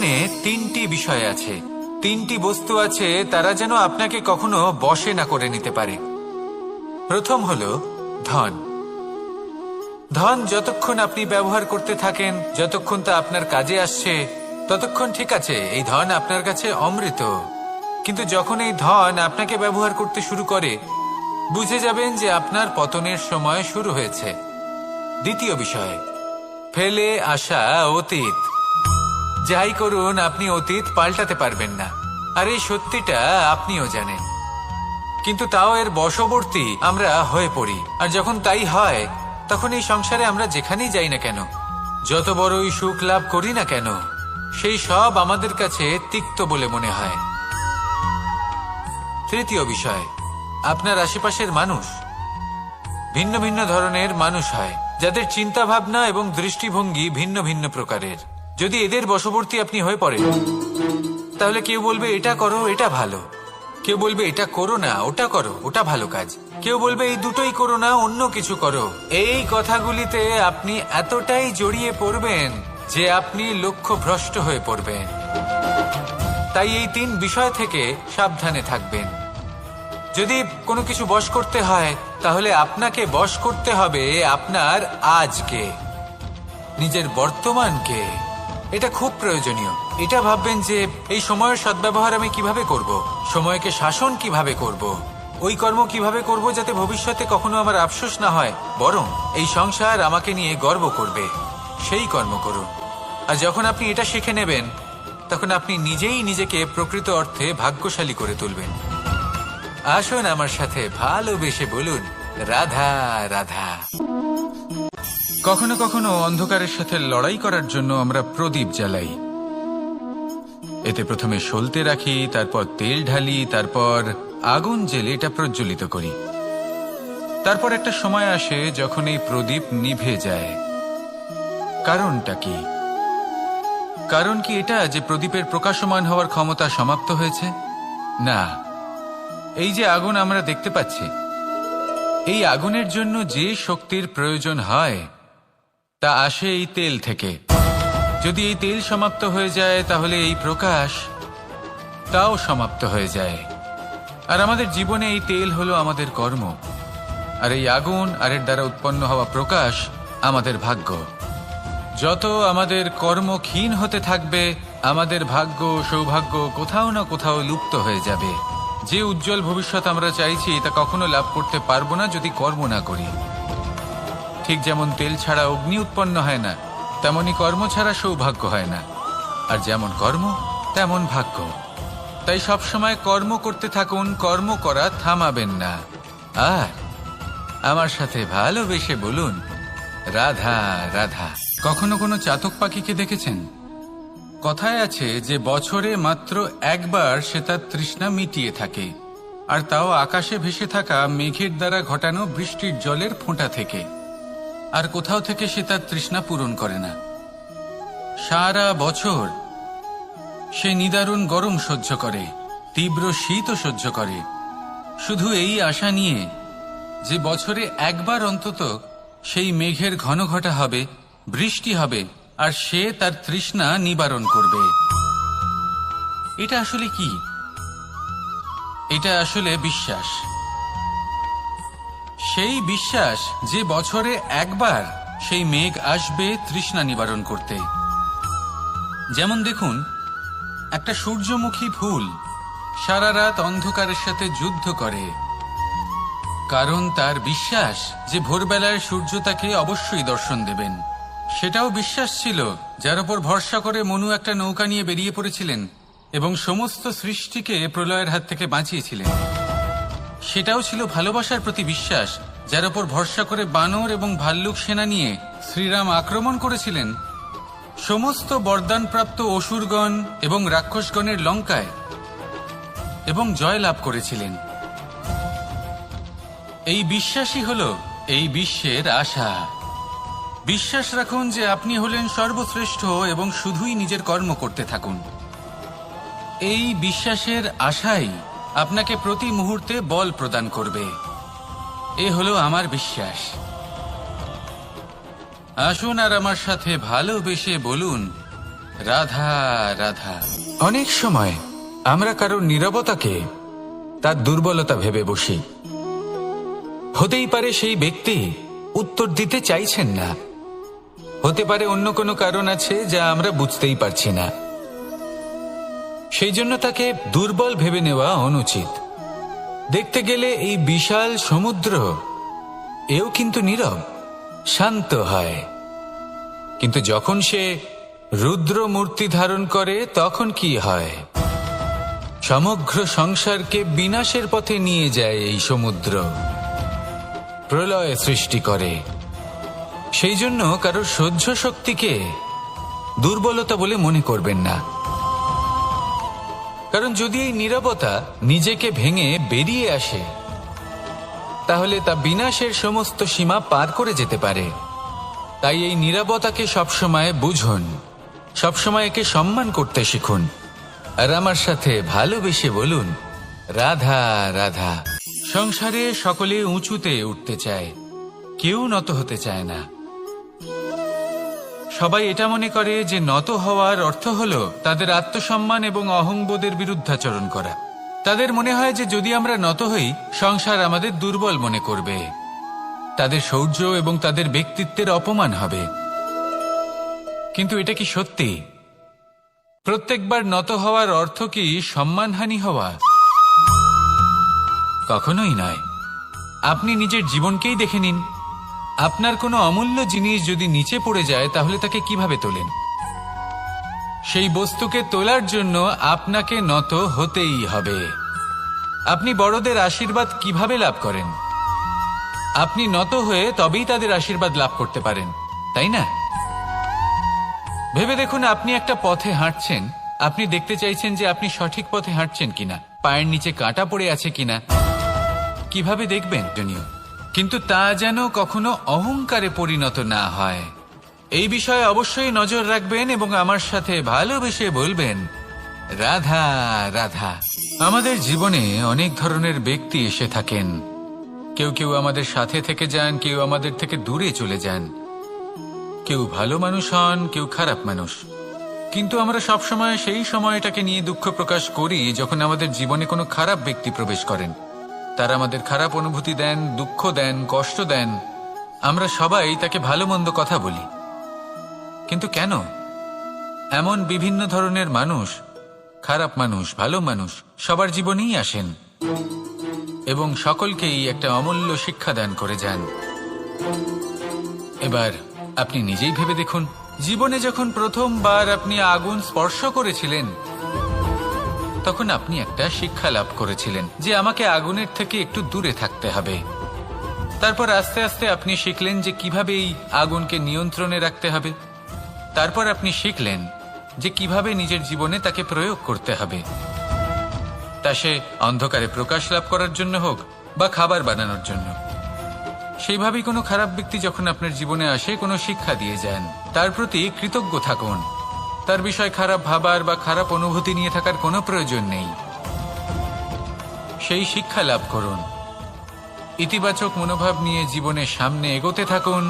জীবনে তিনটি বিষয় আছে, তিনটি বস্তু আছে, তারা যেন আপনাকে কখনো বশে না করে নিতে পারে। প্রথম হলো ধন। ধন যতক্ষণ আপনি ব্যবহার করতে থাকেন, যতক্ষণ তা আপনার কাজে আসছে, ততক্ষণ ঠিক আছে, এই ধন আপনার কাছে অমৃত। কিন্তু যখন এই ধন আপনাকে ব্যবহার করতে শুরু করে, বুঝে যাবেন যে আপনার পতনের সময় শুরু হয়েছে। দ্বিতীয় বিষয়, ফেলে আসা অতীত। যাই করুন, আপনি অতীত পাল্টাতে পারবেন না, আর এই সত্যিটা আপনিও জানেন। কিন্তু তাও এর বশবর্তী আমরা হয়ে পড়ি, আর যখন তাই হয়, তখন এই সংসারে আমরা যেখানেই যাই না কেন, যত বড়ই সুখ লাভ করি না কেন, সেই সব আমাদের কাছে তিক্ত বলে মনে হয়। তৃতীয় বিষয়, আপনার আশেপাশের মানুষ। ভিন্ন ভিন্ন ধরনের মানুষ হয়, যাদের চিন্তা ভাবনা এবং দৃষ্টিভঙ্গি ভিন্ন ভিন্ন প্রকারের। যদি এদের বশবর্তী আপনি হয়ে পড়েন, তাহলে কেউ বলবে এটা করো, এটা ভালো। কেউ বলবে এটা করো না, ওটা করো, ওটা ভালো কাজ। কেউ বলবে এই দুটোই করো না, অন্য কিছু করো। এই কথাগুলিতে আপনি এতটাই জড়িয়ে পড়বেন যে আপনি লক্ষ্যভ্রষ্ট হয়ে পড়বেন। তাই এই তিন বিষয় থেকে সাবধানে থাকবেন। যদি কোনো কিছু বশ করতে হয়, তাহলে আপনাকে বশ করতে হবে আপনার আজকে, নিজের বর্তমানকে। এটা খুব প্রয়োজনীয়। এটা ভাববেন যে এই সময়ের সদ্ব্যবহার আমি কিভাবে করব, সময়কে শাসন কিভাবে করব, ওই কর্ম কিভাবে করব যাতে ভবিষ্যতে কখনো আমার আফসোস না হয়, বরং এই সংসার আমাকে নিয়ে গর্ব করবে, সেই কর্ম করুন। আর যখন আপনি এটা শিখে নেবেন, তখন আপনি নিজেই নিজেকে প্রকৃত অর্থে ভাগ্যশালী করে তুলবেন। আসুন আমার সাথে ভালোবেসে বলুন, রাধা রাধা। কখনো কখনো অন্ধকারের সাথে লড়াই করার জন্য আমরা প্রদীপ জ্বালাই। এতে প্রথমে সলতে রাখি, তারপর তেল ঢালি, তারপর আগুন জেলে এটা প্রজ্বলিত করি। তারপর একটা সময় আসে যখন এই প্রদীপ নিভে যায়। কারণটা কি? কারণ কি এটা যে প্রদীপের প্রকাশমান হওয়ার ক্ষমতা সমাপ্ত হয়েছে? না, এই যে আগুন আমরা দেখতে পাচ্ছি, এই আগুনের জন্য যে শক্তির প্রয়োজন হয় তা আসে এই তেল থেকে। যদি এই তেল সমাপ্ত হয়ে যায়, তাহলে এই প্রকাশ তাও সমাপ্ত হয়ে যায়। আর আমাদের জীবনে এই তেল হলো আমাদের কর্ম, আর এই আগুন আর এর দ্বারা উৎপন্ন হওয়া প্রকাশ আমাদের ভাগ্য। যত আমাদের কর্ম ক্ষীণ হতে থাকবে, আমাদের ভাগ্য সৌভাগ্য কোথাও না কোথাও লুপ্ত হয়ে যাবে। যে উজ্জ্বল ভবিষ্যৎ আমরা চাইছি, তা কখনো লাভ করতে পারবো না যদি কর্ম না করি। ঠিক যেমন তেল ছাড়া অগ্নি উৎপন্ন হয় না, তেমনি কর্ম ছাড়া সৌভাগ্য হয় না। আর যেমন কর্ম তেমন ভাগ্য। তাই সবসময় কর্ম করতে থাকুন, কর্ম করা থামাবেন না। আর আমার সাথে ভালোবেসে বলুন, রাধা রাধা। কখনো কোনো চাতক পাখিকে দেখেছেন? কথায় আছে যে বছরে মাত্র একবার সে তার তৃষ্ণা মিটিয়ে থাকে, আর তাও আকাশে ভেসে থাকা মেঘের দ্বারা ঘটানো বৃষ্টির জলের ফোঁটা থেকে। আর কোথাও থেকে সে তার তৃষ্ণা পূরণ করে না। সারা বছর সে নিদারুণ গরম সহ্য করে, তীব্র শীতও সহ্য করে, শুধু এই আশা নিয়ে যে বছরে একবার অন্তত সেই মেঘের ঘন ঘটা হবে, বৃষ্টি হবে, আর সে তার তৃষ্ণা নিবারণ করবে। এটা আসলে কি? এটা আসলে বিশ্বাস। সেই বিশ্বাস যে বছরে একবার সেই মেঘ আসবে তৃষ্ণা নিবারণ করতে। যেমন দেখুন, একটা সূর্যমুখী ফুল সারা রাত অন্ধকারের সাথে যুদ্ধ করে, কারণ তার বিশ্বাস যে ভোরবেলায় সূর্য তাকে অবশ্যই দর্শন দেবেন। সেটাও বিশ্বাস ছিল যার উপর ভরসা করে মনু একটা নৌকা নিয়ে বেরিয়ে পড়েছিলেন এবং সমস্ত সৃষ্টিকে প্রলয়ের হাত থেকে বাঁচিয়েছিলেন। সেটাও ছিল ভালোবাসার প্রতি বিশ্বাস, যার উপর ভরসা করে বানর এবং ভাল্লুক সেনা নিয়ে শ্রীরাম আক্রমণ করেছিলেন সমস্ত বরদানপ্রাপ্ত অসুরগণ এবং রাক্ষসগণের লঙ্কায়, এবং জয় লাভ করেছিলেন। এই বিশ্বাসই হলো এই বিশ্বের আশা। বিশ্বাস রাখুন যে আপনি হলেন সর্বশ্রেষ্ঠ এবং শুধুই নিজের কর্ম করতে থাকুন। এই বিশ্বাসের আশাই আপনাকে প্রতি মুহূর্তে বল প্রদান করবে। এ হলো আমার বিশ্বাস। আসুন আর আমার সাথে ভালোবেসে বলুন, রাধা রাধা। অনেক সময় আমরা কারোর নীরবতাকে তার দুর্বলতা ভেবে বসি। হতেই পারে সেই ব্যক্তি উত্তর দিতে চাইছেন না, হতে পারে অন্য কোনো কারণ আছে যা আমরা বুঝতেই পারছি না। সেই জন্য তাকে দুর্বল ভেবে নেওয়া অনুচিত। দেখতে গেলে এই বিশাল সমুদ্র এও কিন্তু নীরব, শান্ত হয়। কিন্তু যখন সে রুদ্র মূর্তি ধারণ করে তখন কি হয়? সমগ্র সংসারকে বিনাশের পথে নিয়ে যায় এই সমুদ্র, প্রলয় সৃষ্টি করে। সেই জন্য কারোর সহ্য শক্তিকে দুর্বলতা বলে মনে করবেন না। কারণ যদি এই নীরবতা নিজেকে ভেঙে বেরিয়ে আসে, তাহলে তা বিনাশের সমস্ত সীমা পার করে যেতে পারে। তাই এই নীরবতাকে সবসময় বুঝুন, সবসময় একে সম্মান করতে শিখুন, আর আমার সাথে ভালোবেসে বলুন রাধা রাধা। সংসারে সকলে উঁচুতে উঠতে চায়, কেউ নত হতে চায় না। সবাই এটা মনে করে যে নত হওয়ার অর্থ হলো তাদের আত্মসম্মান এবং অহংবোধের বিরুদ্ধাচরণ করা। তাদের মনে হয় যে যদি আমরা নত হই, সংসার আমাদের দুর্বল মনে করবে, তাদের শৌর্য এবং তাদের ব্যক্তিত্বের অপমান হবে। কিন্তু এটা কি সত্যি? প্রত্যেকবার নত হওয়ার অর্থ কি সম্মানহানি হওয়া? কখনোই নয়। আপনি নিজের জীবনকেই দেখে নিন। আপনার কোনো অমূল্য জিনিস যদি নিচে পড়ে যায়, তাহলে তাকে কিভাবে তোলেন? সেই বস্তুকে তোলার জন্য আপনাকে নত হতেই হবে। আপনি বড়দের আশীর্বাদ কিভাবে লাভ করেন? আপনি নত হয়ে তবেই তাদের আশীর্বাদ লাভ করতে পারেন, তাই না? ভেবে দেখুন, আপনি একটা পথে হাঁটছেন, আপনি দেখতে চাইছেন যে আপনি সঠিক পথে হাঁটছেন কিনা, পায়ের নিচে কাঁটা পড়ে আছে কিনা। কিভাবে দেখবেন জনিও? কিন্তু তা যেন কখনো অহংকারে পরিণত না হয়, এই বিষয়ে অবশ্যই নজর রাখবেন এবং আমার সাথে ভালোবেসে বলবেন রাধা রাধা। আমাদের জীবনে অনেক ধরনের ব্যক্তি এসে থাকেন। কেউ কেউ আমাদের সাথে থেকে যান, কেউ আমাদের থেকে দূরে চলে যান। কেউ ভালো মানুষ হন, কেউ খারাপ মানুষ। কিন্তু আমরা সবসময় সেই সময়টাকে নিয়ে দুঃখ প্রকাশ করি যখন আমাদের জীবনে কোনো খারাপ ব্যক্তি প্রবেশ করেন। তারা আমাদের খারাপ অনুভূতি দেন, দুঃখ দেন, কষ্ট দেন। আমরা সবাই তাকে ভালো মন্দ কথা বলি। কিন্তু কেন? এমন বিভিন্ন ধরনের মানুষ, খারাপ মানুষ, ভালো মানুষ সবার জীবনেই আসেন এবং সকলকেই একটা অমূল্য শিক্ষা দান করে যান। এবার আপনি নিজেই ভেবে দেখুন, জীবনে যখন প্রথমবার আপনি আগুন স্পর্শ করেছিলেন, তখন আপনি একটা শিক্ষা লাভ করেছিলেন যে আমাকে আগুনের থেকে একটু দূরে থাকতে হবে। তারপর আস্তে আস্তে আপনি শিখলেন যে কিভাবে এই আগুনকে নিয়ন্ত্রণে রাখতে হবে। তারপর আপনি শিখলেন যে কিভাবে নিজের জীবনে তাকে প্রয়োগ করতে হবে, তা সে অন্ধকারে প্রকাশ লাভ করার জন্য হোক বা খাবার বানানোর জন্য। সেইভাবেই কোনো খারাপ ব্যক্তি যখন আপনার জীবনে আসে, কোনো শিক্ষা দিয়ে যান, তার প্রতি কৃতজ্ঞ থাকুন। তার বিষয় খারাপ ভাবার বা খারাপ অনুভূতি নিয়ে থাকার কোনো প্রয়োজন নেই। সেই শিক্ষা লাভ করুন, ইতিবাচক মনোভাব নিয়ে জীবনের সামনে এগোতে থাকুন।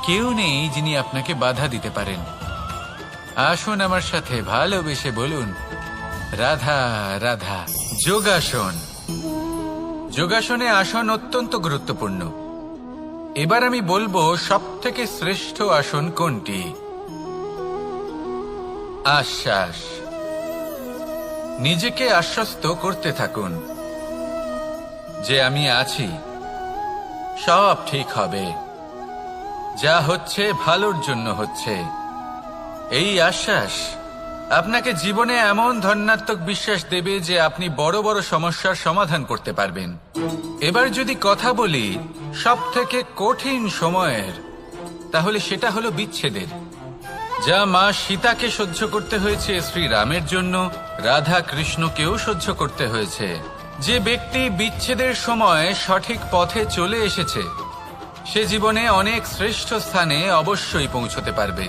কেউ নেই যিনি আপনাকে বাধা দিতে পারেন। আসুন আমার সাথে ভালোবেসে বলুন রাধা রাধা। যোগাসন। যোগাসনে আসন অত্যন্ত গুরুত্বপূর্ণ। এবার আমি বলবো সবথেকে শ্রেষ্ঠ আসন কোনটি। আশ্বাস। নিজেকে আশ্বস্ত করতে থাকুন যে আমি আছি, সব ঠিক হবে, যা হচ্ছে ভালোর জন্য হচ্ছে। এই আশ্বাস আপনাকে জীবনে এমন ধন্যাত্মক বিশ্বাস দেবে যে আপনি বড় বড় সমস্যার সমাধান করতে পারবেন। এবার যদি কথা বলি সবথেকে কঠিন সময়ের, তাহলে সেটা হলো বিচ্ছেদের। যা মা সীতাকে সহ্য করতে হয়েছে শ্রীরামের জন্য, রাধা কৃষ্ণকেও সহ্য করতে হয়েছে। যে ব্যক্তি বিচ্ছেদের সময় সঠিক পথে চলে এসেছে, সে জীবনে অনেক শ্রেষ্ঠ স্থানে অবশ্যই পৌঁছতে পারবে।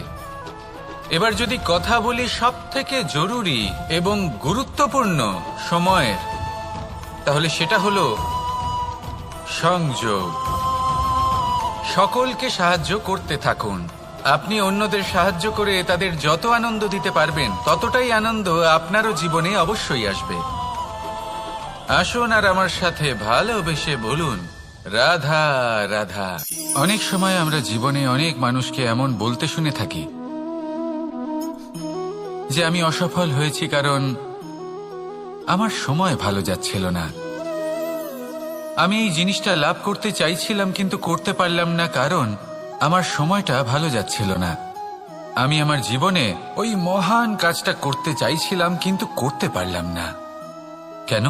এবার যদি কথা বলি সবথেকে জরুরি এবং গুরুত্বপূর্ণ সময়ের, তাহলে সেটা হলো সংযোগ। সকলকে সাহায্য করতে থাকুন, আপনি অন্যদের সাহায্য করে তাদের যত আনন্দ দিতে পারবেন ততটাই আনন্দ আপনারও জীবনে অবশ্যই আসবে। আসুন আর আমার সাথে ভালোবেসে বলুন, রাধা রাধা। অনেক সময় আমরা জীবনে অনেক মানুষকে এমন বলতে শুনে থাকি যে আমি অসফল হয়েছি কারণ আমার সময় ভালো যাচ্ছিল না। আমি এই জিনিসটা লাভ করতে চাইছিলাম কিন্তু করতে পারলাম না কারণ আমার সময়টা ভালো যাচ্ছিল না। আমি আমার জীবনে ওই মহান কাজটা করতে চাইছিলাম কিন্তু করতে পারলাম না। কেন?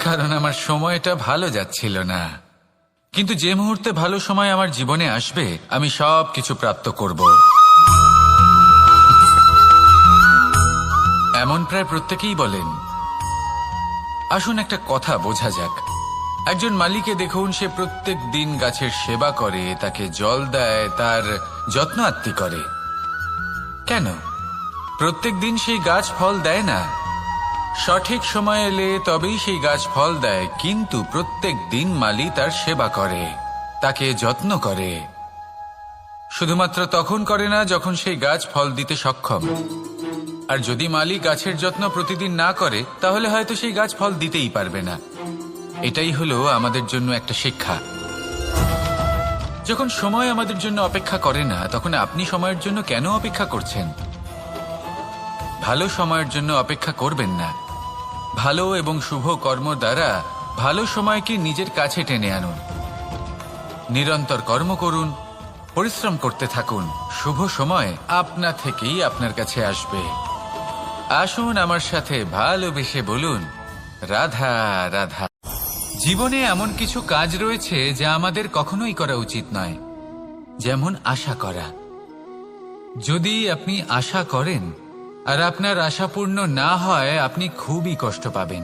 কারণ আমার সময়টা ভালো যাচ্ছিল না। কিন্তু যে মুহূর্তে ভালো সময় আমার জীবনে আসবে আমি সব কিছু প্রাপ্ত করব। এমন প্রায় প্রত্যেকেই বলেন। আসুন একটা কথা বোঝা যাক। একজন মালিকে দেখুন, সে প্রত্যেক দিন গাছের সেবা করে, তাকে জল দেয়, তার যত্ন আত্তি করে। কেন? প্রত্যেক দিন সেই গাছ ফল দেয় না। সঠিক সময় এলে তবেই সেই গাছ ফল দেয়, কিন্তু প্রত্যেক দিন মালি তার সেবা করে, তাকে যত্ন করে। শুধুমাত্র তখন করে না যখন সেই গাছ ফল দিতে সক্ষম। আর যদি মালি গাছের যত্ন প্রতিদিন না করে তাহলে হয়তো সেই গাছ ফল দিতেই পারবে না। এটাই হলো আমাদের জন্য একটা শিক্ষা। যখন সময় আমাদের জন্য অপেক্ষা করে না তখন আপনি সময়ের জন্য কেন অপেক্ষা করছেন? ভালো সময়ের জন্য অপেক্ষা করবেন না। ভালো এবং শুভ কর্ম দ্বারা ভালো সময়কে নিজের কাছে টেনে আনুন। নিরন্তর কর্ম করুন, পরিশ্রম করতে থাকুন। শুভ সময় আপনা থেকেই আপনার কাছে আসবে। আসুন আমার সাথে ভালোবেসে বলুন, রাধা রাধা। জীবনে এমন কিছু কাজ রয়েছে যা আমাদের কখনোই করা উচিত নয়, যেমন আশা করা। যদি আপনি আশা করেন আর আপনার আশা পূর্ণ না হয় আপনি খুবই কষ্ট পাবেন।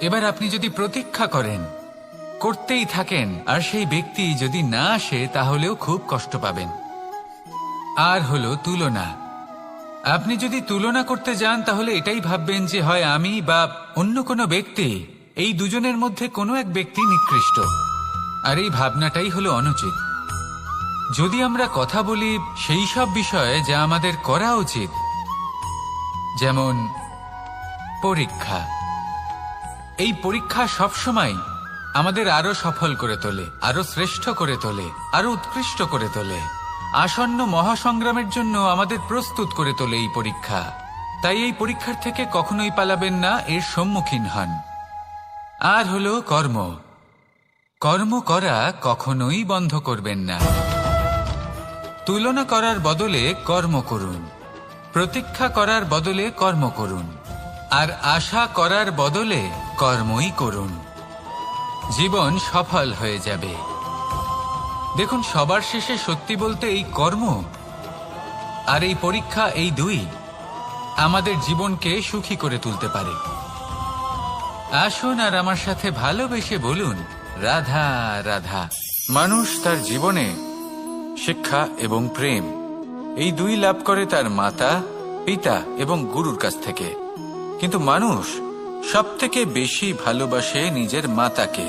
এবার আপনি যদি প্রতীক্ষা করেন, করতেই থাকেন, আর সেই ব্যক্তি যদি না আসে তাহলেও খুব কষ্ট পাবেন। আর হলো তুলনা। আপনি যদি তুলনা করতে যান তাহলে এটাই ভাববেন যে হয় আমি বা অন্য কোনো ব্যক্তি, এই দুজনের মধ্যে কোনো এক ব্যক্তি নিকৃষ্ট। আর এই ভাবনাটাই হলো অনুচিত। যদি আমরা কথা বলি সেই সব বিষয়ে যা আমাদের করা উচিত, যেমন পরীক্ষা। এই পরীক্ষা সবসময় আমাদের আরো সফল করে তোলে, আরো শ্রেষ্ঠ করে তোলে, আরো উৎকৃষ্ট করে তোলে। আসন্ন মহাসংগ্রামের জন্য আমাদের প্রস্তুত করে তোলে এই পরীক্ষা। তাই এই পরীক্ষার থেকে কখনোই পালাবেন না, এর সম্মুখীন হন। আর হলো কর্ম। কর্ম করা কখনোই বন্ধ করবেন না। তুলনা করার বদলে কর্ম করুন, প্রতীক্ষা করার বদলে কর্ম করুন, আর আশা করার বদলে কর্মই করুন। জীবন সফল হয়ে যাবে। দেখুন, সবার শেষে সত্যি বলতে এই কর্ম আর এই পরীক্ষা, এই দুই আমাদের জীবনকে সুখী করে তুলতে পারে। আসুন আর আমার সাথে ভালোবেসে বলুন, রাধা রাধা। মানুষ তার জীবনে শিক্ষা এবং প্রেম এই দুই লাভ করে তার মাতা, পিতা এবং গুরুর কাছ থেকে। কিন্তু মানুষ সবথেকে বেশি ভালোবাসে নিজের মাতাকে,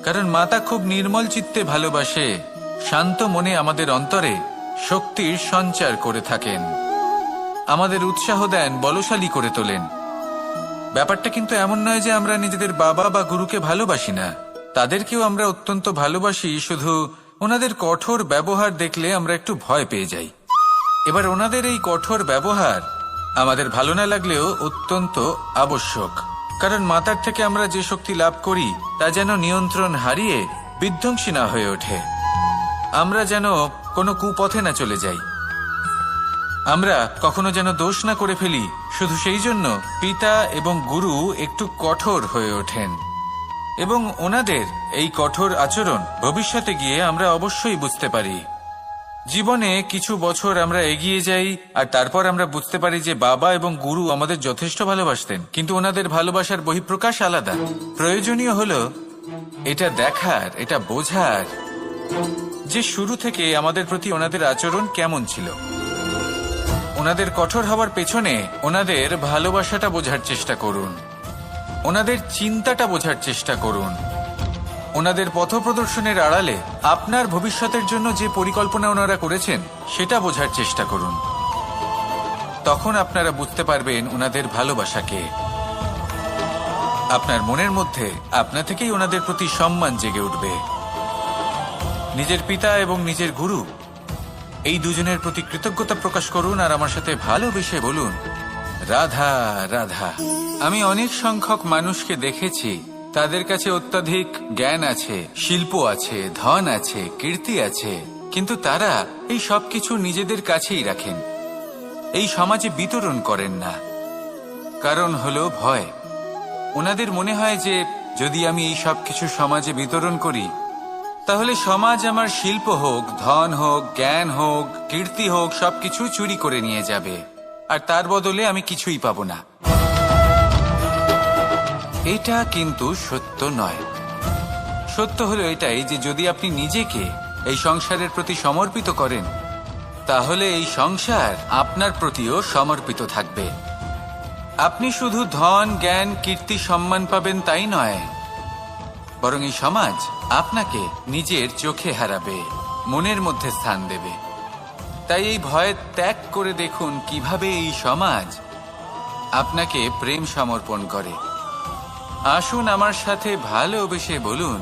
কারণ মাতা খুব নির্মল চিত্তে ভালোবাসে, শান্ত মনে আমাদের অন্তরে শক্তির সঞ্চার করে থাকেন, আমাদের উৎসাহ দেন, বলশালী করে তোলেন। ব্যাপারটা কিন্তু এমন নয় যে আমরা নিজেদের বাবা বা গুরুকে ভালোবাসি না, তাদেরকেও আমরা অত্যন্ত ভালোবাসি, শুধু ওনাদের কঠোর ব্যবহার দেখলে আমরা একটু ভয় পেয়ে যাই। এবার ওনাদের এই কঠোর ব্যবহার আমাদের ভালো না লাগলেও অত্যন্ত আবশ্যক, কারণ মাতার থেকে আমরা যে শক্তি লাভ করি তা যেন নিয়ন্ত্রণ হারিয়ে বিধ্বংসী না হয়ে ওঠে, আমরা যেন কোনো কুপথে না চলে যাই, আমরা কখনো যেন দোষ না করে ফেলি। শুধু সেই জন্য পিতা এবং গুরু একটু কঠোর হয়ে ওঠেন, এবং ওনাদের এই কঠোর আচরণ ভবিষ্যতে গিয়ে আমরা অবশ্যই বুঝতে পারি। জীবনে কিছু বছর আমরা এগিয়ে যাই আর তারপর আমরা বুঝতে পারি যে বাবা এবং গুরু আমাদের যথেষ্ট ভালোবাসতেন, কিন্তু ওনাদের ভালোবাসার বহিঃপ্রকাশ আলাদা। প্রয়োজনীয় হলো এটা দেখার, এটা বোঝার যে শুরু থেকে আমাদের প্রতি ওনাদের আচরণ কেমন ছিল। ওনাদের কঠোর হওয়ার পেছনে ওনাদের ভালোবাসাটা বোঝার চেষ্টা করুন, ওনাদের চিন্তাটা বোঝার চেষ্টা করুন, ওনাদের পথপ্রদর্শনের আড়ালে আপনার ভবিষ্যতের জন্য যে পরিকল্পনা ওনারা করেছেন সেটা বোঝার চেষ্টা করুন। তখন আপনারা বুঝতে পারবেন ওনাদের ভালোবাসাকে। আপনার মনের মধ্যে আপনা থেকেই ওনাদের প্রতি সম্মান জেগে উঠবে। নিজের পিতা এবং নিজের গুরু এই দুজনের প্রতি কৃতজ্ঞতা প্রকাশ করুন আর আমার সাথে ভালোবেসে বলুন, রাধা রাধা। আমি অনেক সংখ্যক মানুষকে দেখেছি, তাদের কাছে অত্যাধিক জ্ঞান আছে, শিল্প আছে, ধন আছে, কীর্তি আছে, কিন্তু তারা এই সব কিছু নিজেদের কাছেই রাখেন, এই সমাজে বিতরণ করেন না। কারণ হলো ভয়। ওনাদের মনে হয় যে যদি আমি এই সব কিছু সমাজে বিতরণ করি তাহলে সমাজ আমার শিল্প হোক, ধন হোক, জ্ঞান হোক, কীর্তি হোক, সবকিছু চুরি করে নিয়ে যাবে আর তার বদলে আমি কিছুই পাবো না। এটা কিন্তু সত্য নয়। সত্য হলো এটাই যে যদি আপনি নিজেকে এই সংসারের প্রতি সমর্পিত করেন তাহলে এই সংসার আপনার প্রতিও সমর্পিত থাকবে। আপনি শুধু ধন, জ্ঞান, কীর্তি, সম্মান পাবেন তাই নয়, বরং এই সমাজ আপনাকে নিজের চোখে হারাবে, মনের মধ্যে স্থান দেবে। তাই এই ভয় ত্যাগ করে দেখুন কিভাবে এই সমাজ আপনাকে প্রেম সমর্পণ করে। আসুন আমার সাথে ভালোবেসে বলুন,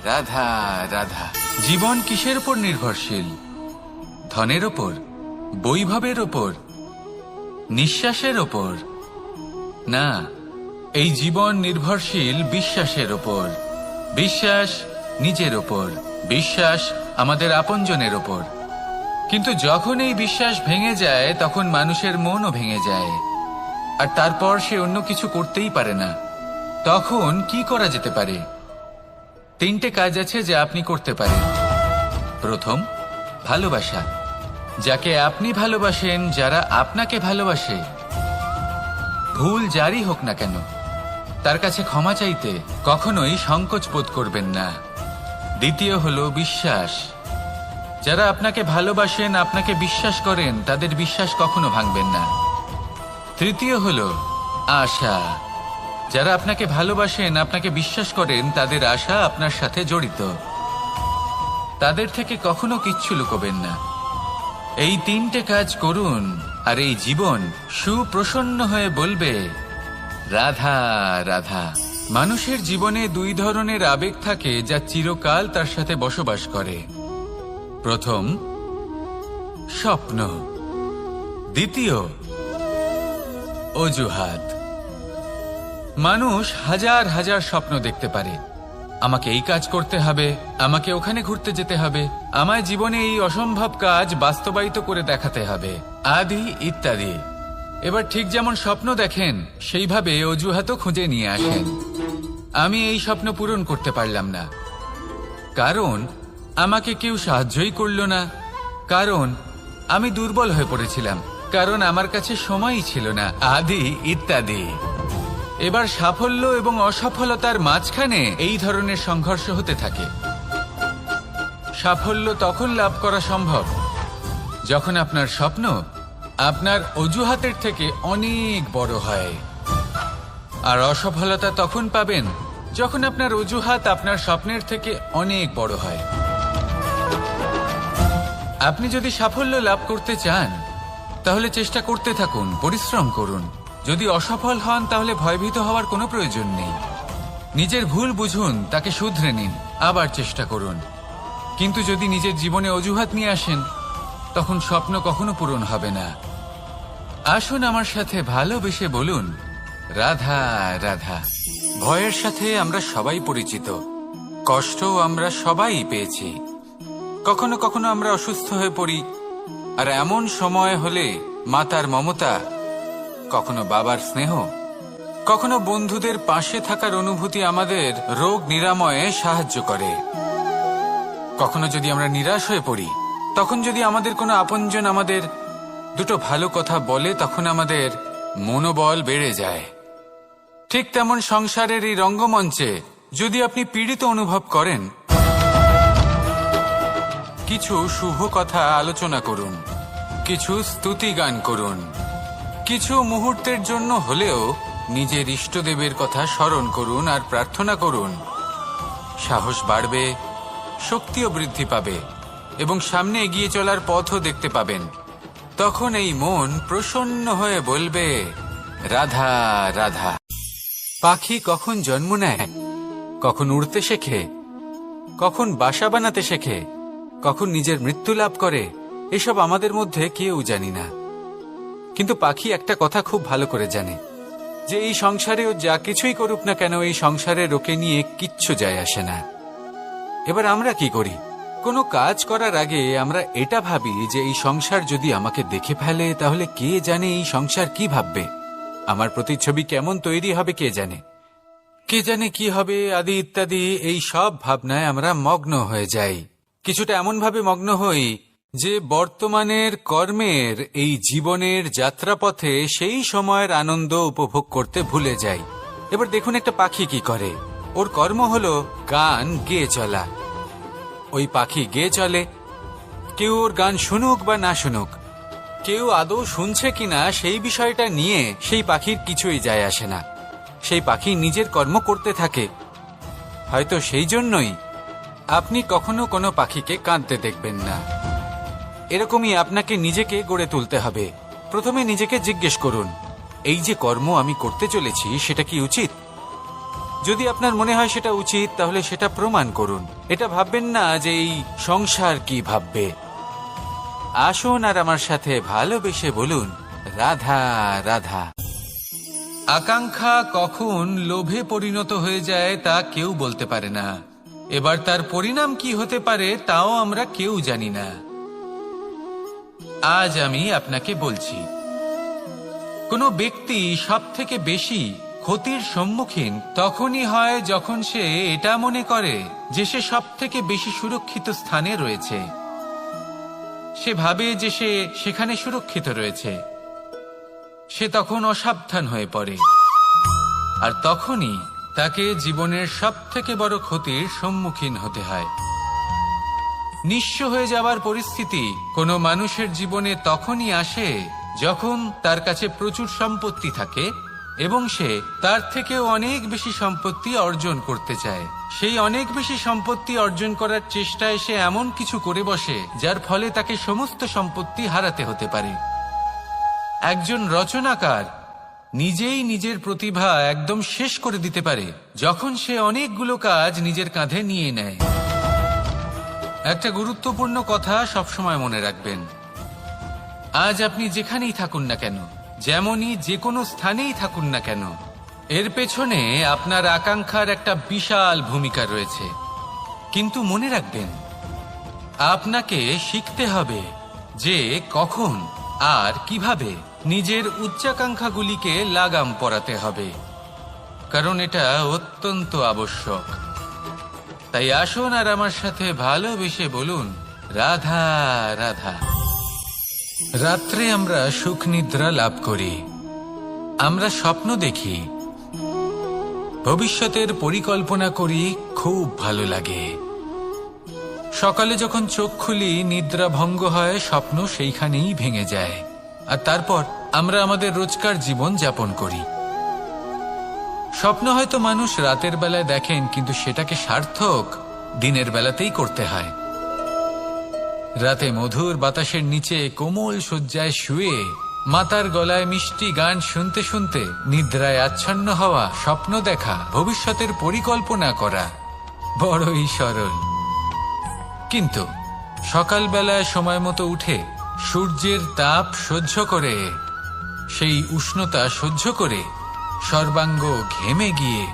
রাধা রাধা। জীবন কিসের উপর নির্ভরশীল? ধনের ওপর, বৈভবের ওপর, নিঃশ্বাসের ওপর না, এই জীবন নির্ভরশীল বিশ্বাসের ওপর। বিশ্বাস নিজের ওপর, বিশ্বাস আমাদের আপনজনের ওপর। কিন্তু যখন এই বিশ্বাস ভেঙে যায় তখন মানুষের মনও ভেঙে যায় আর তারপর সে অন্য কিছু করতেই পারে না। তখন কি করা যেতে পারে? 3টে কাজ আছে যা আপনি করতে পারেন। প্রথম, ভালোবাসা। যাকে আপনি ভালোবাসেন, যারা আপনাকে ভালোবাসে, ভুল যারই হোক না কেন, তার কাছে ক্ষমা চাইতে কখনোই সংকোচ বোধ করবেন না। দ্বিতীয় হলো বিশ্বাস। যারা আপনাকে ভালোবাসেন, আপনাকে বিশ্বাস করেন, তাদের বিশ্বাস কখনো ভাঙবেন না। তৃতীয় হলো আশা। যারা আপনাকে ভালোবাসেন, আপনাকে বিশ্বাস করেন, তাদের আশা আপনার সাথে জড়িত। তাদের থেকে কখনো কিচ্ছু লুকোবেন না। এই 3টে কাজ করুন আর এই জীবন সুপ্রসন্ন হয়ে বলবে, রাধা রাধা। মানুষের জীবনে 2 ধরনের আবেগ থাকে যা চিরকাল তার সাথে বসবাস করে। প্রথম, স্বপ্ন। দ্বিতীয়, অজুহাত। মানুষ হাজার হাজার স্বপ্ন দেখতে পারে। আমাকে এই কাজ করতে হবে, আমাকে ওখানে ঘুরতে যেতে হবে, আমায় জীবনে এই অসম্ভব কাজ বাস্তবায়িত করে দেখাতে হবে, আদি ইত্যাদি। এবার ঠিক যেমন স্বপ্ন দেখেন সেইভাবে অজুহাতও খুঁজে নিয়ে আসেন। আমি এই স্বপ্ন পূরণ করতে পারলাম না, কারণ আমাকে কেউ সাহায্যই করল না, কারণ আমি দুর্বল হয়ে পড়েছিলাম, কারণ আমার কাছে সময়ই ছিল না, আদি ইত্যাদি। এবার সাফল্য এবং অসফলতার মাঝখানে এই ধরনের সংঘর্ষ হতে থাকে। সাফল্য তখন লাভ করা সম্ভব যখন আপনার স্বপ্ন আপনার অজুহাতের থেকে অনেক বড় হয়, আর অসফলতা তখন পাবেন যখন আপনার অজুহাত আপনার স্বপ্নের থেকে অনেক বড় হয়। আপনি যদি সাফল্য লাভ করতে চান তাহলে চেষ্টা করতে থাকুন, পরিশ্রম করুন। যদি অসফল হন তাহলে ভয়ভীত হওয়ার কোনো প্রয়োজন নেই। নিজের ভুল বুঝুন, তাকে শুধরে নিন, আবার চেষ্টা করুন। কিন্তু যদি নিজের জীবনে অজুহাত নিয়ে আসেন তখন স্বপ্ন কখনো পূরণ হবে না। আসুন আমার সাথে ভালোবেসে বলুন, রাধা রাধা। ভয়ের সাথে আমরা সবাই পরিচিত, কষ্ট আমরা সবাই পেয়েছি। কখনো কখনো আমরা অসুস্থ হয়ে পড়ি, আর এমন সময় হলে মাতার মমতা, কখনো বাবার স্নেহ, কখনো বন্ধুদের পাশে থাকার অনুভূতি আমাদের রোগ নিরাময়ে সাহায্য করে। কখনো যদি আমরা নিরাশ হয়ে পড়ি, তখন যদি আমাদের কোনো আপনজন আমাদের 2টো ভালো কথা বলে, তখন আমাদের মনোবল বেড়ে যায়। ঠিক তেমন সংসারের এই রঙ্গমঞ্চে যদি আপনি পীড়িত অনুভব করেন, কিছু শুভ কথা আলোচনা করুন, কিছু স্তুতি গান করুন, কিছু মুহূর্তের জন্য হলেও নিজের ইষ্টদেবের কথা স্মরণ করুন আর প্রার্থনা করুন, সাহস বাড়বে, শক্তিও বৃদ্ধি পাবে এবং সামনে এগিয়ে চলার পথও দেখতে পাবেন। তখন এই মন প্রসন্ন হয়ে বলবে, রাধা রাধা। পাখি কখন জন্ম নেয়, কখন উড়তে শেখে, কখন বাসা বানাতে শেখে, কখন নিজের মৃত্যু লাভ করে, এসব আমাদের মধ্যে কেউ জানি না। কিন্তু পাখি একটা কথা খুব ভালো করে জানে, যে এই সংসারে ও যা কিছুই করুক না কেন, এই সংসারের ওকে নিয়ে কিচ্ছু যায় আসে না। এবার আমরা কি করি? কোনো কাজ করার আগে আমরা এটা ভাবি যে এই সংসার যদি আমাকে দেখে ফেলে তাহলে কে জানে এই সংসার কি ভাববে, আমার প্রতিচ্ছবি কেমন তৈরি হবে কে জানে, কে জানে কি হবে আদি ইত্যাদি। এই সব ভাবনায় আমরা মগ্ন হয়ে যাই। কিছুটা এমন ভাবে মগ্ন হই যে বর্তমানের কর্মের এই জীবনের যাত্রাপথে সেই সময়ের আনন্দ উপভোগ করতে ভুলে যাই। এবার দেখুন একটা পাখি কি করে, ওর কর্ম হলো গান গেয়ে চলা। ওই পাখি গেয়ে চলে, কেউ ওর গান শুনুক বা না শুনুক, কেউ আদৌ শুনছে কিনা সেই বিষয়টা নিয়ে সেই পাখির কিছুই যায় আসে না। সেই পাখি নিজের কর্ম করতে থাকে। হয়তো সেই জন্যই আপনি কখনো কোনো পাখিকে কাঁদতে দেখবেন না। এরকমই আপনাকে নিজেকে গড়ে তুলতে হবে। প্রথমে নিজেকে জিজ্ঞেস করুন, এই যে কর্ম আমি করতে চলেছি সেটা কি উচিত? যদি আপনার মনে হয় সেটা উচিত, তাহলে সেটা প্রমাণ করুন। এটা ভাববেন না যে এই সংসার কি ভাববে। আসুন আর আমার সাথে ভালোবেসে বলুন, রাধা রাধা। আকাঙ্ক্ষা কখন লোভে পরিণত হয়ে যায় তা কেউ বলতে পারে না। এবার তার পরিণাম কি হতে পারে তাও আমরা কেউ জানি না। আজ আমি আপনাকে বলছি, কোনো ব্যক্তি সব থেকে বেশি ক্ষতির সম্মুখীন তখনই হয় যখন সে এটা মনে করে যে সে সব থেকে বেশি সুরক্ষিত স্থানে রয়েছে। সে ভাবে যে সে সেখানে সুরক্ষিত রয়েছে। সে তখন অসাবধান হয়ে পড়ে, আর তখনই তাকে জীবনের সব থেকে বড় ক্ষতির সম্মুখীন হতে হয়। নিঃস্ব হয়ে যাওয়ার পরিস্থিতি কোনো মানুষের জীবনে তখনই আসে যখন তার কাছে প্রচুর সম্পত্তি থাকে এবং সে তার থেকেও অনেক বেশি সম্পত্তি অর্জন করতে চায়। সেই অনেক বেশি সম্পত্তি অর্জন করার চেষ্টায় সে এমন কিছু করে বসে যার ফলে তাকে সমস্ত সম্পত্তি হারাতে হতে পারে। একজন রচনাকার নিজেই নিজের প্রতিভা একদম শেষ করে দিতে পারে যখন সে অনেকগুলো কাজ নিজের কাঁধে নিয়ে নেয়। একটা গুরুত্বপূর্ণ কথা সবসময় মনে রাখবেন, আজ আপনি যেখানেই থাকুন না কেন, যেমনই যে কোনো স্থানেই থাকুন না কেন, এর পেছনে আপনার আকাঙ্ক্ষার একটা বিশাল ভূমিকা রয়েছে। কিন্তু মনে রাখবেন, আপনাকে শিখতে হবে যে কখন আর কিভাবে নিজের উচ্চাকাঙ্ক্ষাগুলিকে লাগাম পরাতে হবে, কারণ এটা অত্যন্ত আবশ্যক। তাই আসুন আর আমার সাথে ভালোবেসে বলুন, রাধা রাধা। রাত্রে আমরা সুখ নিদ্রা লাভ করি, আমরা স্বপ্ন দেখি, ভবিষ্যতের পরিকল্পনা করি, খুব ভালো লাগে। সকালে যখন চোখ খুলি নিদ্রা ভঙ্গ হয়, স্বপ্ন সেইখানেই ভেঙে যায়, আর তারপর আমরা আমাদের রোজকার জীবন যাপন করি। স্বপ্ন হয়তো মানুষ রাতের বেলায় দেখেন, কিন্তু সেটাকে সার্থক দিনের বেলাতেই করতে হয়। রাতে মধুর বাতাসের নিচে কোমল শয্যায় শুয়ে মাতার গলায় মিষ্টি গান শুনতে শুনতে নিদ্রায় আচ্ছন্ন হওয়া, স্বপ্ন দেখা, ভবিষ্যতের পরিকল্পনা করা বড়ই সরল। কিন্তু সকালবেলায় সময় মতো উঠে সূর্যের তাপ সহ্য করে, সেই উষ্ণতা সহ্য করে সর্বাঙ্গ ঘেমে গিয়ে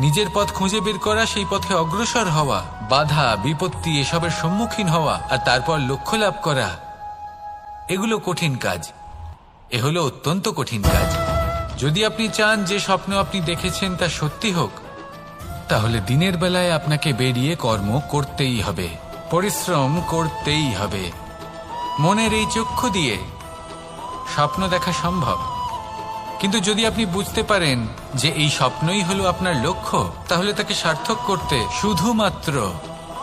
নিজের পথ খুঁজে বের করা, সেই পথে অগ্রসর হওয়া, বাধা বিপত্তি এসবের সম্মুখীন হওয়া, আর তারপর লক্ষ্য লাভ করা, এগুলো কঠিন কাজ। এ হলো অত্যন্ত কঠিন কাজ। যদি আপনি চান যে স্বপ্ন আপনি দেখেছেন তা সত্যি হোক, তাহলে দিনের বেলায় আপনাকে বেরিয়ে কর্ম করতেই হবে, পরিশ্রম করতেই হবে। মনের এই চক্ষু দিয়ে স্বপ্ন দেখা সম্ভব, কিন্তু যদি আপনি বুঝতে পারেন যে এই স্বপ্নই হলো আপনার লক্ষ্য, তাহলে তাকে সার্থক করতে শুধুমাত্র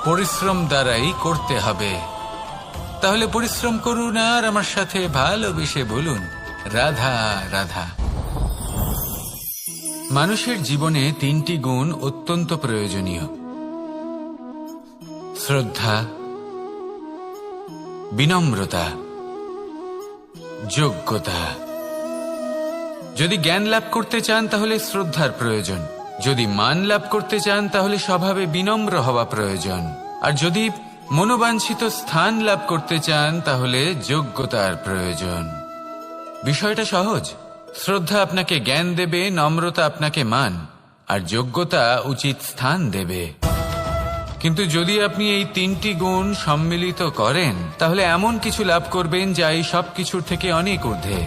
পরিশ্রম দ্বারাই করতে হবে। তাহলে পরিশ্রম করুন আর আমার সাথে ভালোবেসে বলুন, রাধা রাধা। মানুষের জীবনে তিনটি গুণ অত্যন্ত প্রয়োজনীয়। শ্রদ্ধা, বিনম্রতা, যোগ্যতা। যদি জ্ঞান লাভ করতে চান তাহলে শ্রদ্ধার প্রয়োজন, যদি মান লাভ করতে চান তাহলে স্বভাবে বিনম্র হওয়া প্রয়োজন, আর যদি মনোবাঞ্ছিত স্থান লাভ করতে চান তাহলে যোগ্যতার প্রয়োজন। বিষয়টা সহজ। শ্রদ্ধা আপনাকে জ্ঞান দেবে, নম্রতা আপনাকে মান, আর যোগ্যতা উচিত স্থান দেবে। কিন্তু যদি আপনি এই তিনটি গুণ সম্মিলিত করেন তাহলে এমন কিছু লাভ করবেন যা এই সব কিছুর থেকে অনেক ঊর্ধ্বে।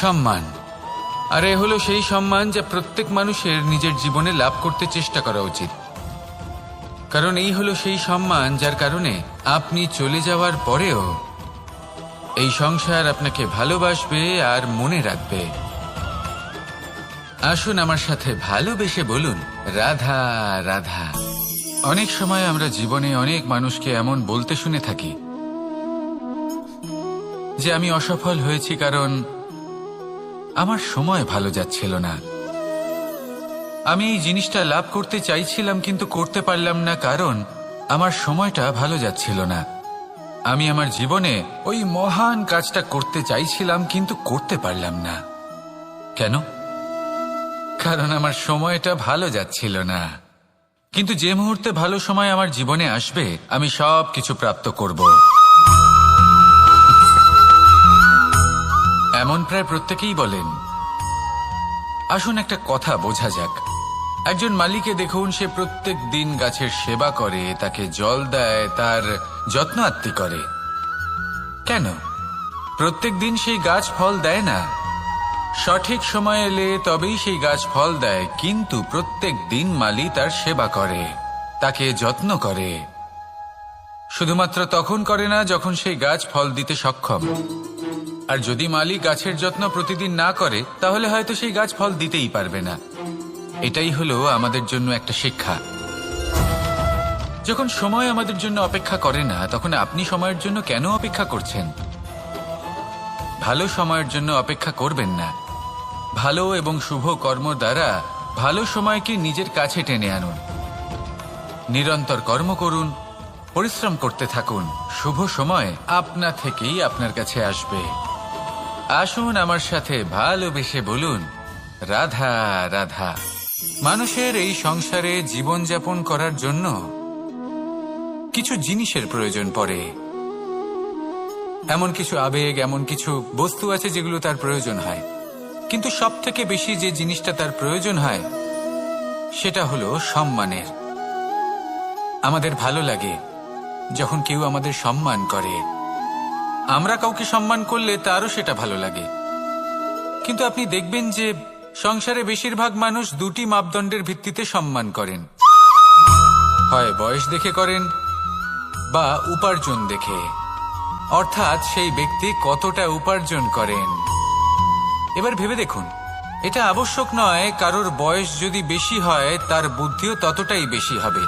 সম্মান। আর এ হলো সেই সম্মান যা প্রত্যেক মানুষের নিজের জীবনে লাভ করতে চেষ্টা করা উচিত, কারণ এই হলো সেই সম্মান যার কারণে আপনি চলে যাওয়ার পরেও এই সংসার আপনাকে ভালোবাসবে আর মনে রাখবে। আসুন আমার সাথে ভালোবেসে বলুন, রাধা রাধা। অনেক সময় আমরা জীবনে অনেক মানুষকে এমন বলতে শুনে থাকি যে আমি অসফল হয়েছি কারণ আমার সময় ভালো যাচ্ছিল না, আমি এই জিনিসটা লাভ করতে চাইছিলাম কিন্তু করতে পারলাম না কারণ আমার সময়টা ভালো যাচ্ছিল না, আমি আমার জীবনে ওই মহান কাজটা করতে চাইছিলাম কিন্তু করতে পারলাম না। কেন? কারণ আমার সময়টা ভালো যাচ্ছিল না। কিন্তু যে মুহূর্তে ভালো সময় আমার জীবনে আসবে আমি সব কিছু প্রাপ্ত করব। এমন প্রায় প্রত্যেকেই বলেন। আসুন একটা কথা বোঝা যাক। একজন মালিকে দেখুন, সে প্রত্যেক দিন গাছের সেবা করে, তাকে জল দেয়, তার যত্ন আত্তি করে। কেন? প্রত্যেক দিন সেই গাছ ফল দেয় না। সঠিক সময় এলে তবেই সেই গাছ ফল দেয়, কিন্তু প্রত্যেক দিন মালি তার সেবা করে, তাকে যত্ন করে। শুধুমাত্র তখন করে না যখন সেই গাছ ফল দিতে সক্ষম। আর যদি মালি গাছের যত্ন প্রতিদিন না করে তাহলে হয়তো সেই গাছ ফল দিতেই পারবে না। এটাই হলো আমাদের জন্য একটা শিক্ষা। যখন সময় আমাদের জন্য অপেক্ষা করে না তখন আপনি সময়ের জন্য কেন অপেক্ষা করছেন? ভালো সময়ের জন্য অপেক্ষা করবেন না। ভালো এবং শুভ কর্ম দ্বারা ভালো সময়কে নিজের কাছে টেনে আনুন। নিরন্তর কর্ম করুন, পরিশ্রম করতে থাকুন, শুভ সময় আপনা থেকেই আপনার কাছে আসবে। আসুন আমার সাথে ভালোবেসে বলুন, রাধা রাধা। মানুষের এই সংসারে জীবনযাপন করার জন্য কিছু জিনিসের প্রয়োজন পড়ে। এমন কিছু আবেগ, এমন কিছু বস্তু আছে যেগুলো তার প্রয়োজন হয়, কিন্তু সব থেকে বেশি যে জিনিসটা তার প্রয়োজন হয় সেটা হলো সম্মানের। আমাদের ভালো লাগে যখন কেউ আমাদের সম্মান করে। আমরা কাউকে সম্মান করলে তারও সেটা ভালো লাগে। কিন্তু আপনি দেখবেন যে সংসারে বেশিরভাগ মানুষ দুটি মাপদণ্ডের ভিত্তিতে সম্মান করেন। হয় বয়স দেখে করেন বা উপার্জন দেখে, অর্থাৎ সেই ব্যক্তি কতটা উপার্জন করেন। এবার ভেবে দেখুন, এটা আবশ্যক নয় কারোর বয়স যদি বেশি হয় তার বুদ্ধিও ততটাই বেশি হবে।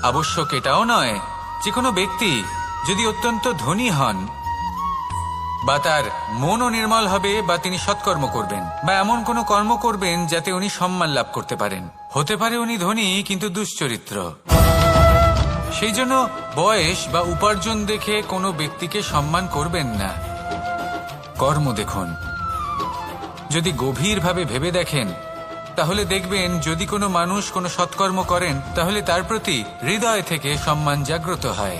আবশ্যক এটাও নয় যে কোনো ব্যক্তি যদি অত্যন্ত ধনী হন বা তার মনও নির্মল হবে বা তিনি সৎকর্ম করবেন বা এমন কোনো কর্ম করবেন যাতে উনি সম্মান লাভ করতে পারেন। হতে পারে উনি ধনী কিন্তু দুশ্চরিত্র। সেই জন্য বয়স বা উপার্জন দেখে কোনো ব্যক্তিকে সম্মান করবেন না। কর্ম দেখুন। যদি গভীরভাবে ভেবে দেখেন তাহলে দেখবেন যদি কোনো মানুষ কোনো সৎকর্ম করেন তাহলে তার প্রতি হৃদয় থেকে সম্মান জাগ্রত হয়।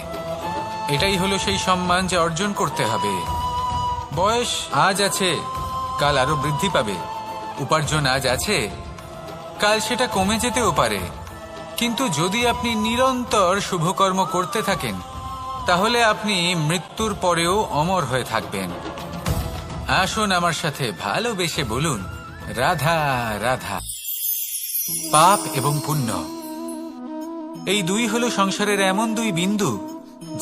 এটাই হলো সেই সম্মান যা অর্জন করতে হবে। বয়স আজ আছে, কাল আরো বৃদ্ধি পাবে। উপার্জন আজ আছে, কাল সেটা কমে যেতেও পারে। কিন্তু যদি আপনি নিরন্তর শুভকর্ম করতে থাকেন তাহলে আপনি মৃত্যুর পরেও অমর হয়ে থাকবেন। আসুন আমার সাথে ভালোবেসে বলুন, রাধা রাধা। পাপ এবং পুণ্য, এই দুই হলো সংসারের এমন দুই বিন্দু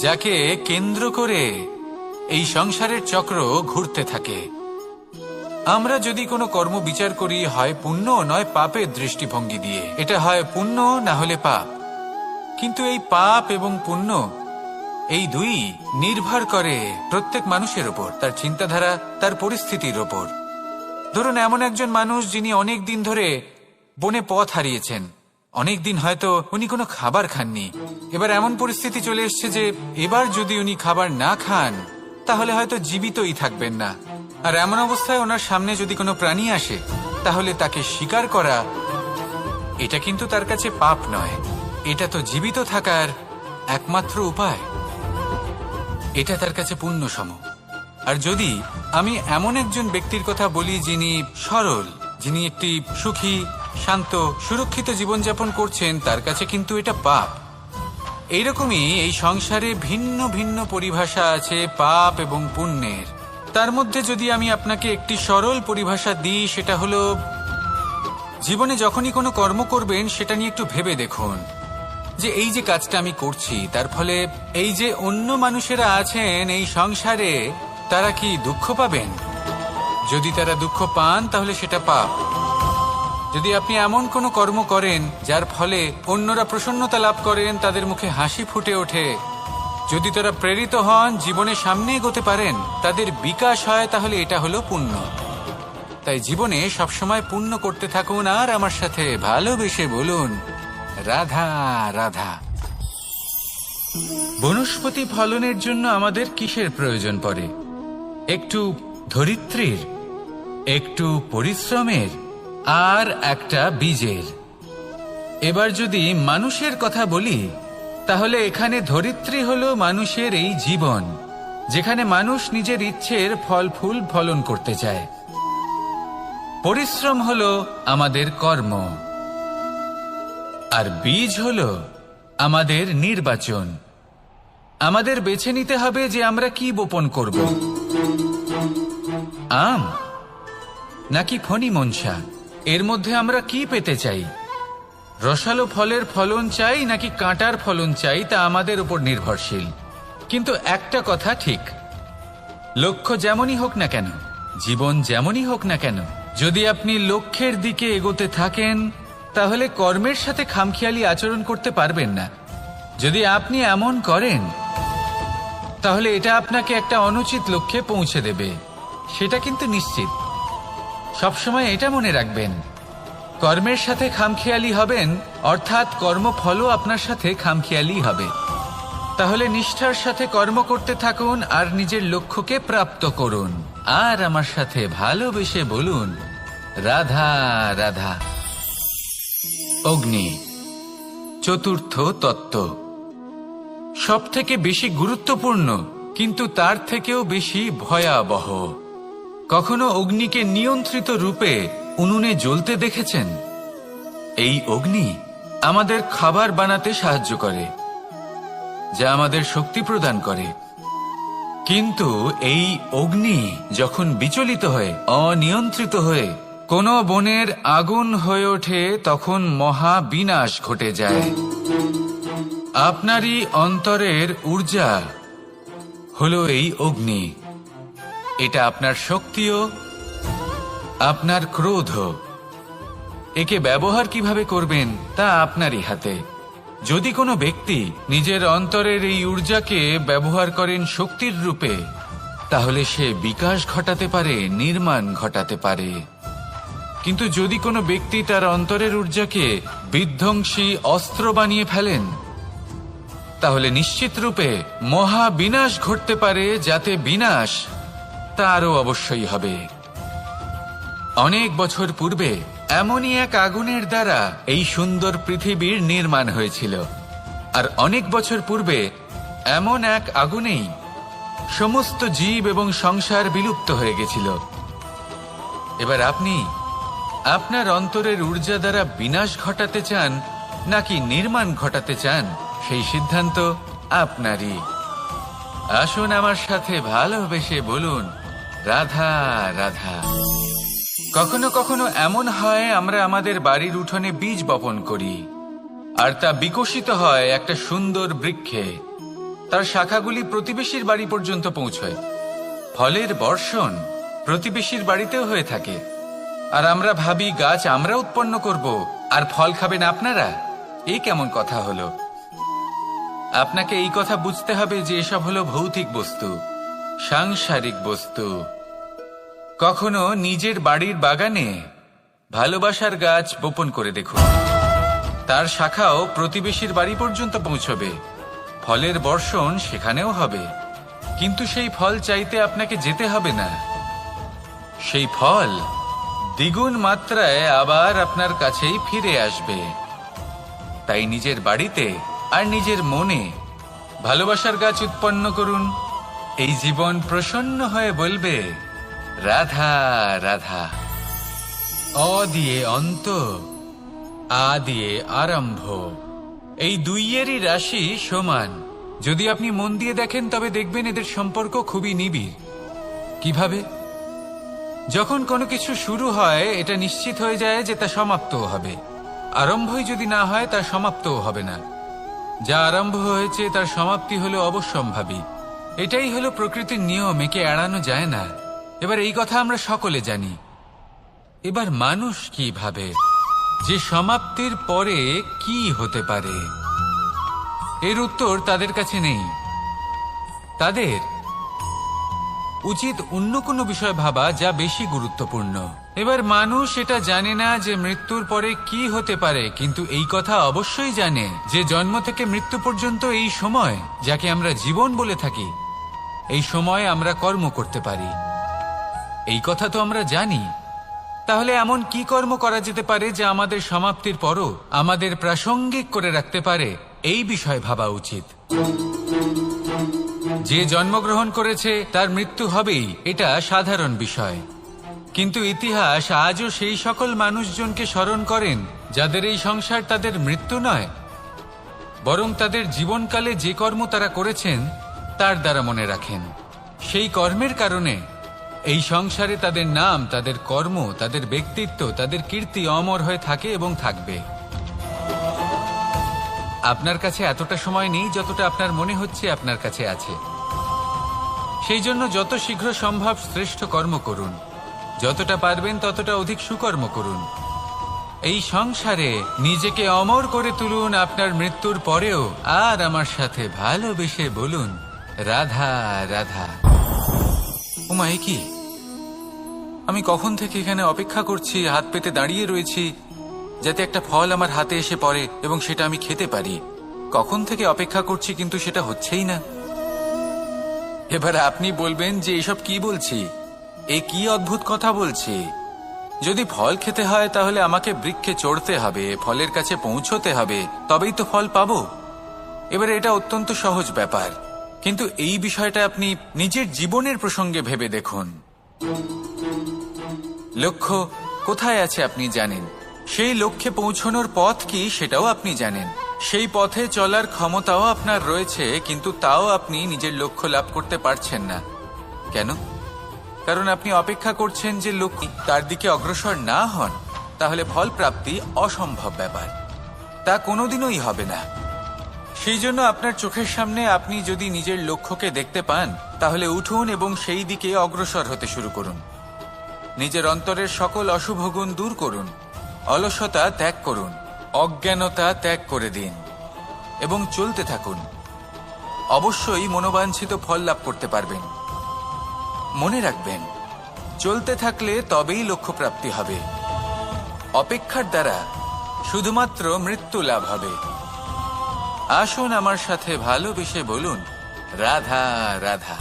যাকে কেন্দ্র করে এই সংসারের চক্র ঘুরতে থাকে। আমরা যদি কোনো কর্ম বিচার করি হয় পুণ্য নয় পাপের দৃষ্টিভঙ্গি দিয়ে, এটা হয় পুণ্য না হলে পাপ। কিন্তু এই পাপ এবং পুণ্য এই দুই নির্ভর করে প্রত্যেক মানুষের ওপর, তার চিন্তাধারা, তার পরিস্থিতির ওপর। ধরুন এমন একজন মানুষ যিনি অনেক দিন ধরে বনে পথ হারিয়েছেন, অনেক দিন হয়তো উনি কোনো খাবার খাননি। এবার এমন পরিস্থিতি চলে এসছে যে এবার যদি উনি খাবার না খান তাহলে হয়তো জীবিতই থাকবেন না। আর এমন অবস্থায় ওনার সামনে যদি কোনো প্রাণী আসে তাহলে তাকে শিকার করা, এটা কিন্তু তার কাছে পাপ নয়, এটা তো জীবিত থাকার একমাত্র উপায়। এটা তার কাছে পুণ্য সম। আর যদি আমি এমন একজন ব্যক্তির কথা বলি যিনি সরল, যিনি একটি সুখী, শান্ত, সুরক্ষিত জীবনযাপন করছেন, তার কাছে কিন্তু এটা পাপ। এইরকমই এই সংসারে ভিন্ন ভিন্ন পরিভাষা আছে পাপ এবং পুণ্যের। তার মধ্যে যদি আমি আপনাকে একটি সরল পরিভাষা দিই, সেটা হলো জীবনে যখনই কোনো কর্ম করবেন সেটা নিয়ে একটু ভেবে দেখুন যে এই যে কাজটা আমি করছি তার ফলে এই যে অন্য মানুষেরা আছেন এই সংসারে, তারা কি দুঃখ পাবেন? যদি তারা দুঃখ পান তাহলে সেটা পাপ। যদি আপনি এমন কোনো কর্ম করেন যার ফলে অন্যরা প্রসন্নতা লাভ করেন, তাদের মুখে হাসি ফুটে ওঠে, যদি তারা প্রেরিত হন, জীবনে সামনে এগোতে পারেন, তাদের বিকাশ হয়, তাহলে এটা হলো পুণ্য। তাই জীবনে সবসময় পুণ্য করতে থাকুন আর আমার সাথে ভালোবেসে বলুন রাধা রাধা। বনস্পতি ফলনের জন্য আমাদের কিসের প্রয়োজন পড়ে? একটু ধরিত্রীর, একটু পরিশ্রমের, আর একটা বীজের। এবার যদি মানুষের কথা বলি তাহলে এখানে ধরিত্রী হলো মানুষের এই জীবন, যেখানে মানুষ নিজের ইচ্ছের ফল ফুল ফলন করতে চায়। পরিশ্রম হলো আমাদের কর্ম, আর বীজ হলো আমাদের নির্বাচন। আমাদের বেছে নিতে হবে যে আমরা কি বপন করব, আম নাকি ফণি মনসা। এর মধ্যে আমরা কি পেতে চাই? রসালো ফলের ফলন চাই নাকি কাঁটার ফলন চাই, তা আমাদের উপর নির্ভরশীল। কিন্তু একটা কথা ঠিক, লক্ষ্য যেমনই হোক না কেন, জীবন যেমনই হোক না কেন, যদি আপনি লক্ষ্যের দিকে এগোতে থাকেন তাহলে কর্মের সাথে খামখেয়ালি আচরণ করতে পারবেন না। যদি আপনি এমন করেন তাহলে এটা আপনাকে একটা অনুচিত লক্ষ্যে পৌঁছে দেবে, সেটা কিন্তু নিশ্চিত। সবসময় এটা মনে রাখবেন, কর্মের সাথে খামখেয়ালি হবেন অর্থাৎ কর্মফলও আপনার সাথে খামখেয়ালি হবে। তাহলে নিষ্ঠার সাথে কর্ম করতে থাকুন আর নিজের লক্ষ্যকে প্রাপ্ত করুন। আর আমার সাথে ভালোবেসে বলুন রাধা রাধা। অগ্নি চতুর্থ তত্ত্ব, সব থেকে বেশি গুরুত্বপূর্ণ কিন্তু তার থেকেও বেশি ভয়াবহ। কখনো অগ্নিকে নিয়ন্ত্রিত রূপে উনুনে জ্বলতে দেখেছেন? এই অগ্নি আমাদের খাবার বানাতে সাহায্য করে, যা আমাদের শক্তি প্রদান করে। কিন্তু এই অগ্নি যখন বিচলিত হয়ে, অনিয়ন্ত্রিত হয়ে কোনো বনের আগুন হয়ে ওঠে, তখন মহা বিনাশ ঘটে যায়। আপনারই অন্তরের ঊর্জা হলো এই অগ্নি। এটা আপনার শক্তিও, আপনার ক্রোধ। একে ব্যবহার কিভাবে করবেন তা আপনারই হাতে। যদি কোনো ব্যক্তি নিজের অন্তরের এই ঊর্জাকে ব্যবহার করেন শক্তির রূপে, তাহলে সে বিকাশ ঘটাতে পারে, নির্মাণ ঘটাতে পারে। কিন্তু যদি কোনো ব্যক্তি তার অন্তরের ঊর্জাকে বিধ্বংসী অস্ত্র বানিয়ে ফেলেন, তাহলে নিশ্চিত রূপে মহা বিনাশ ঘটতে পারে, যাতে বিনাশ তারও অবশ্যই হবে। অনেক বছর পূর্বে এমনই এক আগুনের দ্বারা এই সুন্দর পৃথিবীর নির্মাণ হয়েছিল। আর অনেক বছর পূর্বে এমন এক আগুনেই সমস্ত জীব এবং সংসার বিলুপ্ত হয়ে গেছিল। এবার আপনি আপনার অন্তরের ঊর্জা দ্বারা বিনাশ ঘটাতে চান নাকি নির্মাণ ঘটাতে চান, সেই সিদ্ধান্ত আপনারই। আসুন আমার সাথে ভালোবেসে বলুন রাধা রাধা। কখনো কখনো এমন হয় আমরা আমাদের বাড়ির উঠোনে বীজ বপন করি, আর তা বিকশিত হয় একটা সুন্দর বৃক্ষে। তার শাখাগুলি প্রতিবেশীর বাড়ি পর্যন্ত পৌঁছয়। ফলের বর্ষণ প্রতিবেশীর বাড়িতেও হয়ে থাকে। আর আমরা ভাবি গাছ আমরা উৎপন্ন করব আর ফল খাবেন আপনারা। এই কেমন কথা হলো? আপনাকে এই কথা বুঝতে হবে যে এসব হলো ভৌতিক বস্তু, সাংসারিক বস্তু। কখনো নিজের বাড়ির বাগানে ভালোবাসার গাছ বপন করে দেখুন, তার শাখাও প্রতিবেশীর বাড়ি পর্যন্ত পৌঁছবে, ফলের বর্ষণ সেখানেও হবে। কিন্তু সেই ফল চাইতে আপনাকে যেতে হবে না, সেই ফল দ্বিগুণ মাত্রায় আবার আপনার কাছেই ফিরে আসবে। তাই নিজের বাড়িতে আর নিজের মনে ভালোবাসার গাছ উৎপন্ন করুন। এই জীবন প্রসন্ন হয়ে বলবে, রাধা রাধা। অ দিয়ে অন্ত, আ দিয়ে আরম্ভ, এই দুইয়েরই রাশি সমান। যদি আপনি মন দিয়ে দেখেন তবে দেখবেন এদের সম্পর্ক খুবই নিবিড়। কিভাবে? যখন কোনো কিছু শুরু হয় এটা নিশ্চিত হয়ে যায় যে তা সমাপ্তও হবে। আরম্ভই যদি না হয় তার সমাপ্তও হবে না। যা আরম্ভ হয়েছে তার সমাপ্তি হলো অবশ্যম্ভাবী। এটাই হলো প্রকৃতির নিয়ম, একে এড়ানো যায় না। এবার এই কথা আমরা সকলে জানি। এবার মানুষ কি ভাবে যে সমাপ্তির পরে কি হতে পারে, এর উত্তর তাদের কাছে নেই। তাদের উচিত অন্য কোনো বিষয় ভাবা যা বেশি গুরুত্বপূর্ণ। এবার মানুষ এটা জানে না যে মৃত্যুর পরে কি হতে পারে, কিন্তু এই কথা অবশ্যই জানে যে জন্ম থেকে মৃত্যু পর্যন্ত এই সময়, যাকে আমরা জীবন বলে থাকি, এই সময় আমরা কর্ম করতে পারি। এই কথা তো আমরা জানি। তাহলে এমন কি কর্ম করা যেতে পারে যা আমাদের সমাপ্তির পরও আমাদের প্রাসঙ্গিক করে রাখতে পারে, এই বিষয়ে ভাবা উচিত। যে জন্মগ্রহণ করেছে তার মৃত্যু হবেই, এটা সাধারণ বিষয়। কিন্তু ইতিহাস আজও সেই সকল মানুষজনকে স্মরণ করেন যাদের এই সংসার তাদের মৃত্যু নয়, বরং তাদের জীবনকালে যে কর্ম তারা করেছেন তার দ্বারা মনে রাখেন। সেই কর্মের কারণে এই সংসারে তাদের নাম, তাদের কর্ম, তাদের ব্যক্তিত্ব, তাদের কীর্তি অমর হয়ে থাকে এবং থাকবে। আপনার কাছে এতটা সময় নেই যতটা আপনার মনে হচ্ছে আপনার কাছে আছে। সেই জন্য যত শীঘ্র সম্ভব শ্রেষ্ঠ কর্ম করুন, যতটা পারবেন ততটা অধিক সুকর্ম করুন। এই সংসারে নিজেকে অমর করে তুলুন আপনার মৃত্যুর পরেও। আর আমার সাথে ভালোবেসে বলুন, রাধা রাধা। ওমা, এ কি? আমি কখন থেকে এখানে অপেক্ষা করছি, হাত পেতে দাঁড়িয়ে রয়েছি যাতে একটা ফল আমার হাতে এসে পড়ে এবং সেটা আমি খেতে পারি। কখন থেকে অপেক্ষা করছি, কিন্তু সেটা হচ্ছেই না। এবার আপনি বলবেন যে এসব কি বলছি, এ কি অদ্ভুত কথা বলছি। যদি ফল খেতে হয় তাহলে আমাকে বৃক্ষে চড়তে হবে, ফলের কাছে পৌঁছতে হবে, তবেই তো ফল পাবো। এবার এটা অত্যন্ত সহজ ব্যাপার, কিন্তু এই বিষয়টা আপনি নিজের জীবনের প্রসঙ্গে ভেবে দেখুন। লক্ষ্য কোথায় আছে আপনি জানেন, সেই লক্ষ্যে পৌঁছানোর পথ কি সেটাও আপনি জানেন, সেই পথে চলার ক্ষমতাও আপনার রয়েছে, কিন্তু তাও আপনি নিজের লক্ষ্য লাভ করতে পারছেন না। কেন? কারণ আপনি অপেক্ষা করছেন যে লক্ষ্য তার দিকে অগ্রসর না হন, তাহলে ফল প্রাপ্তি অসম্ভব ব্যাপার, তা কোনোদিনই হবে না। সেই জন্য আপনার চোখের সামনে আপনি যদি নিজের লক্ষ্যকে দেখতে পান, তাহলে উঠুন এবং সেই দিকে অগ্রসর হতে শুরু করুন। নিজের অন্তরের সকল অশুভ গুণ দূর করুন, অলসতা ত্যাগ করুন, অজ্ঞানতা ত্যাগ করে দিন এবং চলতে থাকুন। অবশ্যই মনোবাঞ্ছিত ফল লাভ করতে পারবেন। মনে রাখবেন, চলতে থাকলে তবেই লক্ষ্য প্রাপ্তি হবে। অপেক্ষার দ্বারা শুধুমাত্র মৃত্যু লাভ হবে। আসুন আমার সাথে ভালোবেসে বলুন, রাধা রাধা।